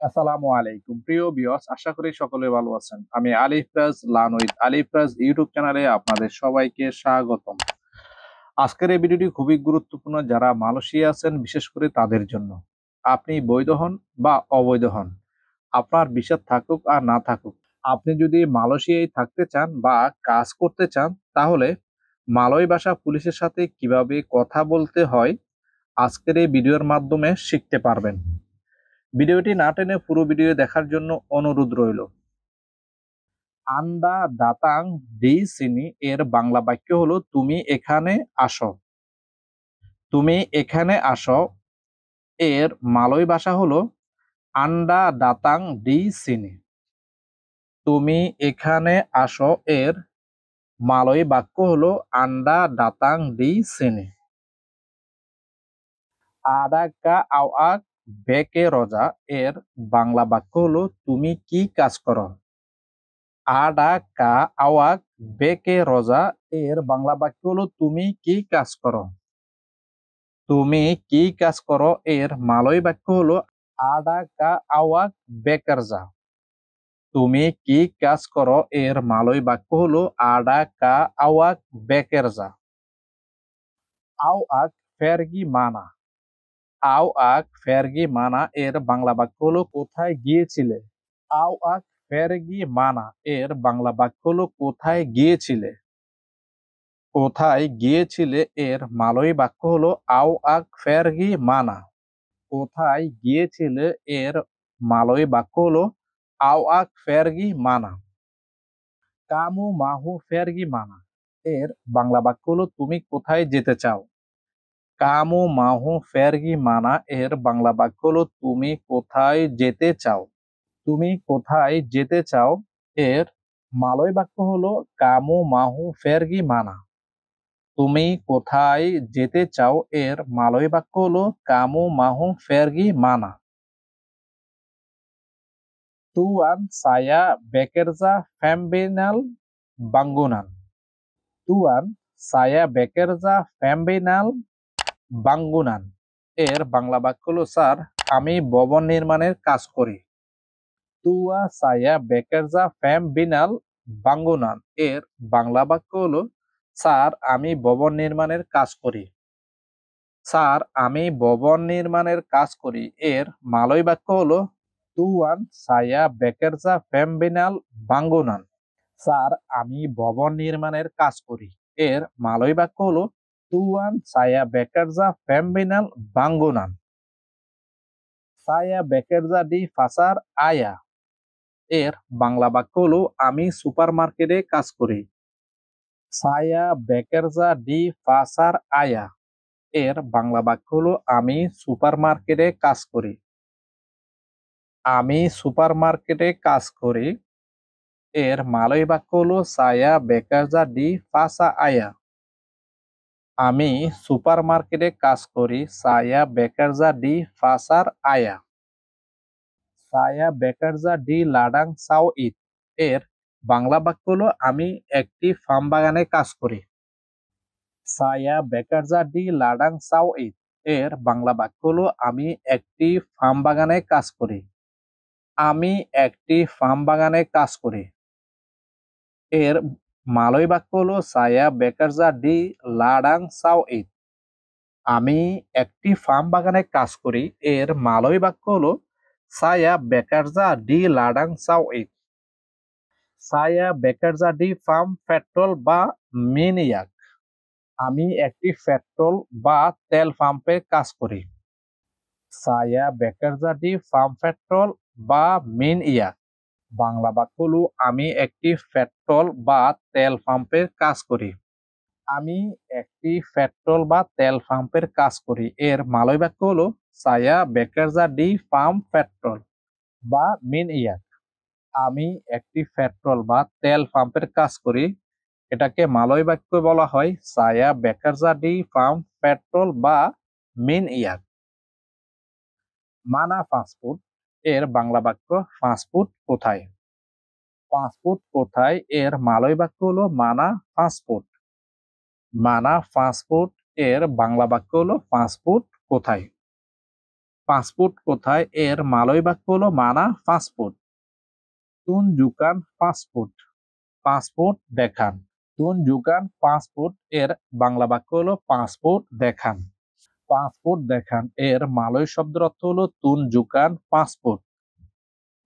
আসসালামু আলাইকুম প্রিয় ভিউয়ার্স, আশা করি সকলে ভালো আছেন। আমি আলিফ রাজ learn with Alif Raj YouTube চ্যানেলে আপনাদের সবাইকে স্বাগতম। আজকের এই ভিডিওটি খুবই গুরুত্বপূর্ণ যারা মালয়েশিয়া আছেন, বিশেষ করে তাদের জন্য। আপনি বৈধ হন বা অবৈধ হন, আপনার ভিসা থাকুক আর না থাকুক, আপনি যদি মালয়েশিয়ায় থাকতে চান বা কাজ করতে চান, তাহলে মালয় ভাষা পুলিশের সাথে কিভাবে কথা বলতে হয় আজকের এই ভিডিওর মাধ্যমে শিখতে পারবেন। ভিডিওটি না টেনে পুরো ভিডিও দেখার জন্য অনুরোধ রইল। আন্দা দাতাং দি সিনি এর বাংলা বাক্য হলো তুমি এখানে আসো। তুমি এখানে আসো এর মালয় ভাষা হলো আন্ডা দাতাং দি সিনি। তুমি এখানে আসো এর মালয় বাক্য হলো আন্ডা দাতাং দি সিনি। আডাকা আওয়াক বেকে রজা এর বাংলা বাক্য হলো তুমি কি কাজ করো। আডা কা আওয়াক বেকে রজা এর বাংলা বাক্য হলো তুমি কি কাজ করো। তুমি কি কাজ করো এর মালয় বাক্য হলো আডা কা আওয়াক বেকারজা। তুমি কি কাজ করো এর মালয় বাক্য হলো আডা কা আওয়াক বেকারজা। আও আক ফেরগি মানা। আও আক ফেরগি মানা এর বাংলা বাক্য হলো কোথায় গিয়েছিলে। আও আক ফেরগি মানা এর বাংলা বাক্য হলো কোথায় গিয়েছিলে। কোথায় গিয়েছিলে এর মালয় বাক্য হলো আও আক ফেরগি মানা। কোথায় গিয়েছিলে এর মালয় বাক্য হলো আও আক ফেরগি মানা। কামু মাহু ফেরগি মানা এর বাংলা বাক্য হলো তুমি কোথায় যেতে চাও। কামু মাহু ফেরগি মানা এর বাংলা বাক্য হলো তুমি কোথায় যেতে চাও। তুমি কোথায় যেতে চাও এর মালয় বাক্য হলো কামু মাহু ফেরগি মানা। তুমি কোথায় যেতে চাও এর মালয় বাক্য হলো কামু মাহু ফেরগি মানা। তুয়ান saya bekerja pembinal bangunan. তুয়ান saya bekerja pembinal bangunan এর বাংলা বাক্য হলো স্যার আমি ভবন নির্মাণের কাজ করি। Tuya saya bekerja pembinal bangunan এর বাংলা বাক্য হলো স্যার আমি ভবন নির্মাণের কাজ করি। স্যার আমি ভবন নির্মাণের কাজ করি এর মালয় বাক্য হলো তুয়ান saya bekerja pembinal bangunan। Sir আমি ভবন নির্মাণের কাজ করি এর মালয় বাক্য হলো তুয়ান saya bekerja pembinal bangunan। saya bekerja di pasar aya এর বাংলা বাক্য হলো আমি সুপারমার্কেটে কাজ করি। saya bekerja di pasar aya এর বাংলা বাক্য হলো আমি সুপারমার্কেটে কাজ করি। আমি সুপারমার্কেটে কাজ করি এর মালয় বাক্য হলো saya bekerja di pasar aya। আমি সুপারমার্কেটে কাজ করি saya bekerja di pasar aya। saya bekerja di ladang sawit এর বাংলা বাক্য হলো আমি একটি ফার্ম বাগানে কাজ করি। saya bekerja di ladang sawit এর বাংলা বাক্য হলো আমি একটি ফার্ম বাগানে কাজ করি। আমি একটি ফার্ম বাগানে কাজ করি এর মালয় বাক্য হলো saya bekerja di ladang sawit। আমি একটি ফার্ম বাগানে কাজ করি এর মালয় বাক্য হলো saya bekerja di ladang sawit। saya bekerja di farm petrol বা minyak। আমি একটি পেট্রোল বা তেল পাম্পে কাজ করি। saya bekerja di farm petrol বা minyak। বাংলা বাক্য হলো আমি একটি পেট্রোল বা তেল পাম্পের কাজ করি। আমি একটি পেট্রোল বা তেল পাম্পের কাজ করি এর মালয় বাক্য হলো saya bekerja di farm petrol বা minyak। আমি একটি পেট্রোল বা তেল পাম্পের কাজ করি, এটাকে মালয় বাক্য বলা হয় saya bekerja di farm petrol বা minyak। মানা পাসপোর্ট এর বাংলা বাক্য পাসপোর্ট কোথায়। পাসপোর্ট কোথায় এর মালয় বাক্য হলো মানা পাসপোর্ট। মানা পাসপোর্ট এর বাংলা বাক্য হলো পাসপোর্ট কোথায়। পাসপোর্ট কোথায় এর মালয় বাক্য হলো মানা পাসপোর্ট। তুনজুকান পাসপোর্ট, পাসপোর্ট দেখান। তুনজুকান পাসপোর্ট এর বাংলা বাক্য হলো পাসপোর্ট দেখান। পাসপোর্ট দেখান এর মালয় শব্দের অর্থ হলো তুনজুকান পাসপোর্ট।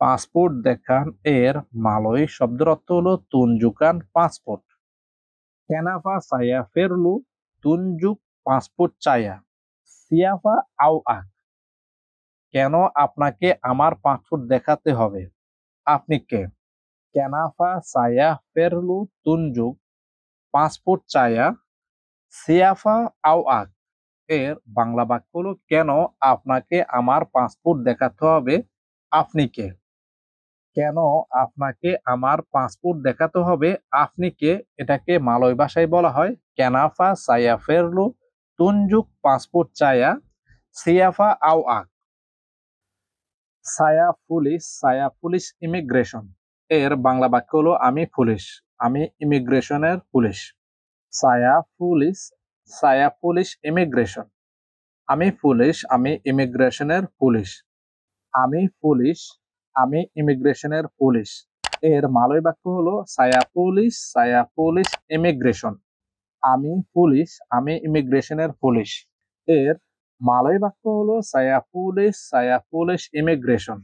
পাসপোর্ট দেখান এর মালয় শব্দের অর্থ হলো তুনজুকান পাসপোর্ট। কেনাফা সায়া ফেরলু তুনজুক পাসপোর্ট চায়া সিয়াফা আও আক। কেন আপনাকে আমার পাসপোর্ট দেখাতে হবে? আপনি কে? কেনাফা সায়া ফেরলু তুনজুক পাসপোর্ট চায়া সিয়াফা আও আক এর বাংলা বাক্য হলো কেন আপনাকে আমার পাসপোর্ট দেখাতে হবে? আপনি কে? কেন আপনাকে আমার পাসপোর্ট দেখাতে হবে? আপনি কে? এটাকে মালয় ভাষায় বলা হয় কেনাফা সায়া ফেরলু তুনজুক পাসপোর্ট চায়া সিয়াফা আও আক। সায়া পুলিশ ইমিগ্রেশন এর বাংলা বাক্য হলো আমি পুলিশ, আমি ইমিগ্রেশনের পুলিশ। সায়া পুলিশ ইমিগ্রেশন, আমি পুলিশ, আমি ইমিগ্রেশনের পুলিশ। আমি ইমিগ্রেশনের পুলিশ এর মালয় বাক্য হলো সায়া পুলিশ ইমিগ্রেশন। আমি পুলিশ, আমি ইমিগ্রেশনের পুলিশ এর মালয় বাক্য হলো সায়া পুলিশ ইমিগ্রেশন।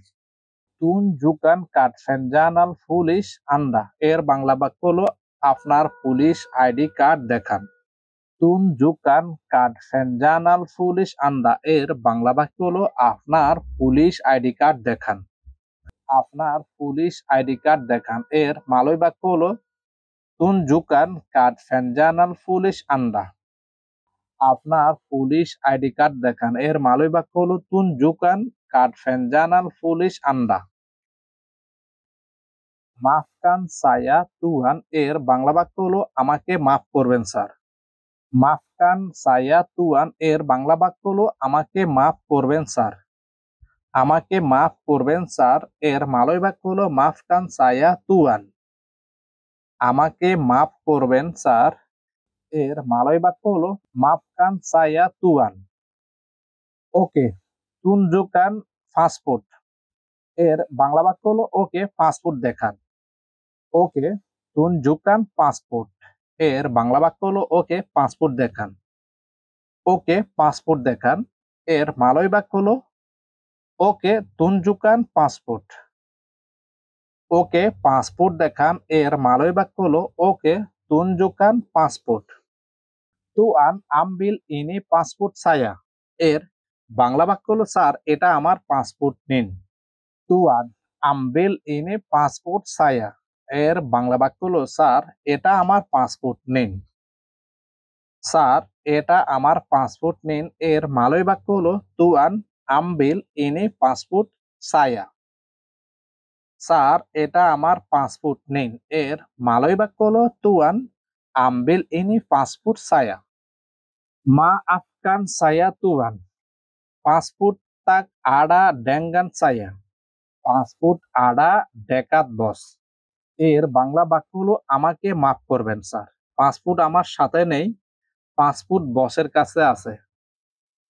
তুনজুকান কার্ড পুলিশ আন্ডা এর বাংলা বাক্য হলো আপনার পুলিশ আইডি কার্ড দেখান। তুনজুকান কার্ড পুলিশ আন্ডা এর বাংলা বাক্য হলো আপনার পুলিশ আইডি কার্ড দেখান। আপনার পুলিশ আইডি কার্ড দেখান এর মালয় বাক্য হলো তুনজুকান কার্ড পুলিশ আন্ডা। আপনার পুলিশ আইডি কার্ড দেখান এর মালয় বাক্য হলো তুনজুকান কার্ড পুলিশ আন্ডা। মাফকান সায়া তুয়ান এর বাংলা বাক্য হলো আমাকে মাফ করবেন স্যার। মাফকান সায়া তুয়ান এর বাংলা বাক্য হলো আমাকে মাফ করবেন স্যার। আমাকে মাফ করবেন স্যার এর মালয় বাক্য হলো মাফকান সায়া তুয়ান। আমাকে মাফ করবেন স্যার এর মালয় বাক্য হলো মাফকান সায়া তুয়ান। ওকে তুনজুকান পাসপোর্ট এর বাংলা বাক্য হলো ওকে পাসপোর্ট দেখান। ওকে তুনজুকান পাসপোর্ট এর বাংলা বাক্য হলো ওকে পাসপোর্ট দেখান। ওকে পাসপোর্ট দেখান এর মালয় বাক্য হলো ওকে তুনজুকান পাসপোর্ট। ওকে পাসপোর্ট দেখান এর মালয় বাক্য হলো ওকে তুনজুকান পাসপোর্ট। তুয়ান আমবিল ইনি পাসপোর্ট সায়া এর বাংলা বাক্য হলো স্যার এটা আমার পাসপোর্ট নিন। তুয়ান আমবিল ইনি পাসপোর্ট সায়া এর বাংলা বাক্য হলো স্যার এটা আমার পাসপোর্ট নিন। স্যার এটা আমার পাসপোর্ট নিন এর মালয় বাক্য হলো তুয়ান আমবিল ইনি পাসপোর্ট সায়া। স্যার এটা আমার পাসপোর্ট নিন এর মালয় বাক্য হলো তুয়ান আমবিল ইনি পাসপোর্ট সায়া। মা আফকান সায়া তুয়ান পাসপোর্ট তাক আডা ডেঙ্গান সায়া। পাসপোর্ট আডা ডেকাত বস এর বাংলা বাক্য হলো আমাকে মাফ করবেন স্যার, পাসপোর্ট আমার সাথে নেই, পাসপোর্ট বসের কাছে আছে।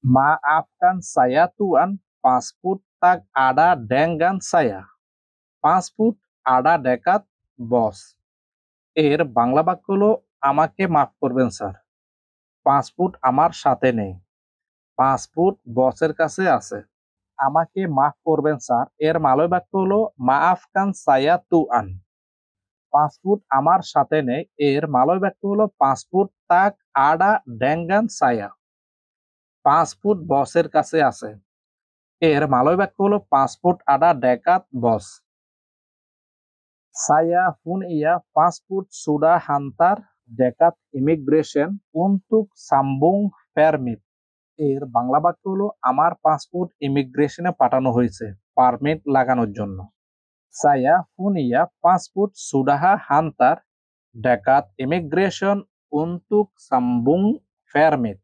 মা আফকান সায়া তুয়ান পাসপোর্ট তাক আডা ডেঙ্গান সায়া। পাসপোর্ট আডা ডেকাত বস এর বাংলা বাক্য হলো আমাকে মাফ করবেন স্যার, পাসপোর্ট আমার সাথে নেই, পাসপোর্ট বসের কাছে আছে। আমাকে মাফ করবেন স্যার এর মালয় বাক্য হলো মাআফকান সায়া তুয়ান। পাসপোর্ট আমার সাথে নেই এর মালয় বাক্য হলো পাসপোর্ট তাক আডা ডেঙ্গান সায়া। পাসপোর্ট বসের কাছে আছে এর মালয় বাক্য হলো পাসপোর্ট আডা ডেকাত বস। সায়া হুন ইয়া পাসপোর্ট সুডা হান্তার ডেকাত ইমিগ্রেশন উন্তুক সাম্বুং পারমিট এর বাংলা বাক্য হলো আমার পাসপোর্ট ইমিগ্রেশনে পাঠানো হয়েছে পারমিট লাগানোর জন্য। সায়া হুন ইয়া পাসপোর্ট সুডাহা হান্তার ডেকাত ইমিগ্রেশন উন্তুক সাম্বুং পারমিট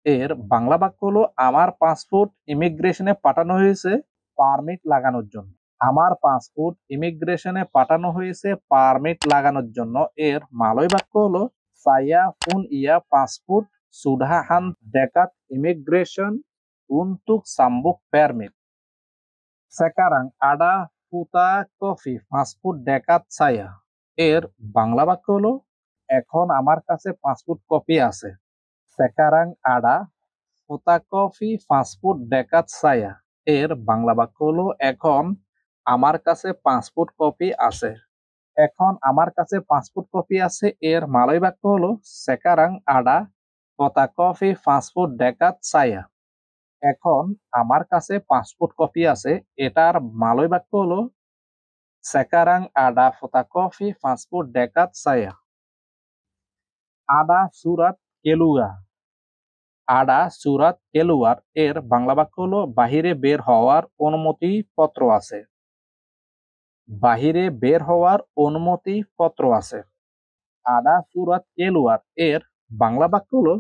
এর বাংলা বাক্য হলো আমার পাসপোর্ট ইমিগ্রেশনে পাঠানো হয়েছে পারমিট লাগানোর জন্য। আমার পাসপোর্ট ইমিগ্রেশনে পাঠানো হয়েছে পারমিট লাগানোর জন্য এর মালয় বাক্য হলো সায়া হুন ইয়া পাসপোর্ট সুডাহান ডেকাত immigration untuk sambuk permit. Sekarang ada photocopy passport দেখাত saya. এর বাংলা বাক্য হলো এখন আমার কাছে পাসপোর্ট কপি আছে। sekarang ada ফটোকপি পাসপোর্ট দেখাত saya. এর বাংলা বাক্য হলো এখন আমার কাছে পাসপোর্ট কপি আছে। এখন আমার কাছে পাসপোর্ট কপি আছে এর মালয় বাক্য হলো sekarang ada ফটোকপি পাসপোর্ট দেখাত saya. এখন আমার কাছে পাসপোর্ট কপি আছে এটার মালয় বাক্য হলো sekarang ada fotokopi paspor dekat saya. Ada surat keluar. Ada surat keluar এর বাংলা বাক্য হলো বাহিরে বের হওয়ার অনুমতি পত্র আছে। বাহিরে বের হওয়ার অনুমতি পত্র আছে। Ada surat keluar এর বাংলা বাক্য হলো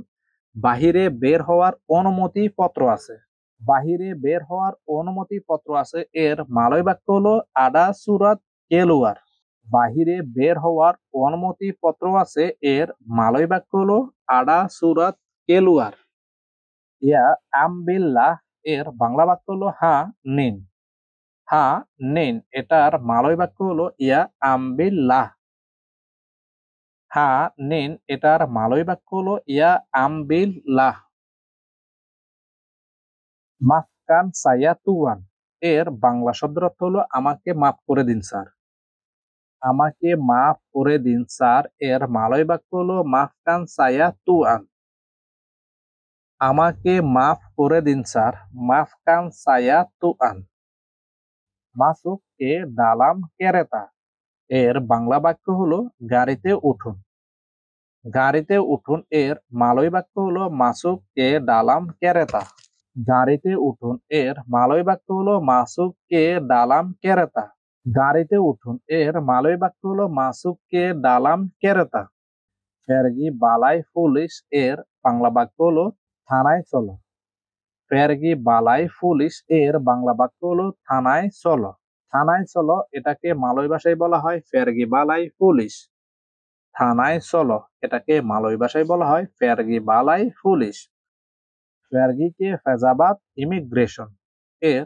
বাহিরে বের হওয়ার অনুমতি পত্র আছে। বাহিরে বের হওয়ার অনুমতি পত্র আছে এর মালয় বাক্য হলো ada surat keluar। বাহিরে বের হওয়ার অনুমতি পত্র আছে এর মালয় বাক্য হলো ada surat keluar। ইয়া আমবিল্লাহ এর বাংলা বাক্য হলো হ্যাঁ নিন। হ্যাঁ নিন এটার মালয় বাক্য হলো ইয়া আমবিল্লাহ। হ্যাঁ নিন এটার মালয় বাক্য হলো ইয়া আমবিল্লাহ। মাফকান saya tuan এর বাংলা শব্দের অর্থ হলো আমাকে মাফ করে দিন স্যার। আমাকে মাফ করে দিন স্যার এর মালয় বাক্য হলো মাফকান saya tuan। আমাকে মাফ করে দিন sir মাফকান saya tuan। masuk ke dalam kereta এর বাংলা বাক্য হলো গাড়িতে উঠুন। গাড়িতে উঠুন এর মালয় বাক্য হলো masuk ke dalam kereta। গাড়িতে উঠুন এর মালয় বাক্য হলো masuk ke dalam kereta। গাড়িতে উঠুন এর মালয় বাক্য হলো masuk ke dalam kereta। pergi balai pulis এর বাংলা বাক্য হলো থানায় চলো। pergi balai pulis এর বাংলা বাক্য হলো থানায় চলো। থানায় চলো এটাকে মালয় ভাষায় বলা হয় pergi balai pulis। থানায় চলো এটাকে মালয় ভাষায় বলা হয় pergi balai pulis। pergi ke ফেজাবাদ ইমিগ্রেশন এর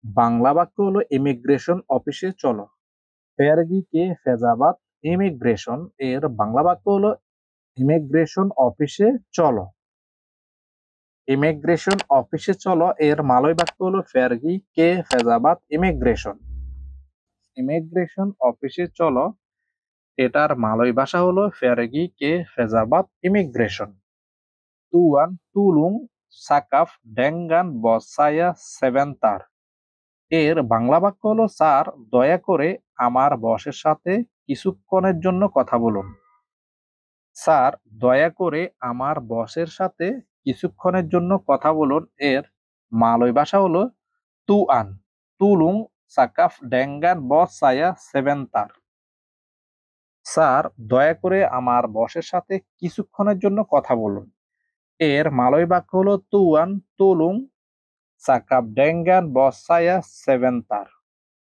বাংলা বাক্য হলো ইমিগ্রেশন অফিসে চলো। pergi ke ফেজাবাদ ইমিগ্রেশন এর বাংলা বাক্য হলো ইমিগ্রেশন অফিসে চলো। ইমিগ্রেশন অফিসে চলো এর মালয় বাক্য হলো pergi ke ফেজাবাদ ইমিগ্রেশন। ইমিগ্রেশন অফিসে চলো এটার মালয় ভাষা হলো pergi ke ফেজাবাদ immigration. tuan tulung sakaf dengan bos saya sebentar এর বাংলা বাক্য হলো স্যার দয়া করে আমার বসের সাথে কিছুক্ষণের জন্য কথা বলুন। স্যার দয়া করে আমার বসের সাথে কিছুক্ষণের জন্য কথা বলুন এর মালয় ভাষা হলো tuan tulung sakaf dengan bos saya sebentar। Sir দয়া করে আমার বসের সাথে কিছুক্ষণের জন্য কথা বলুন এর মালয় বাক্য হলো tuan tulung sakaf dengan bos saya sebentar।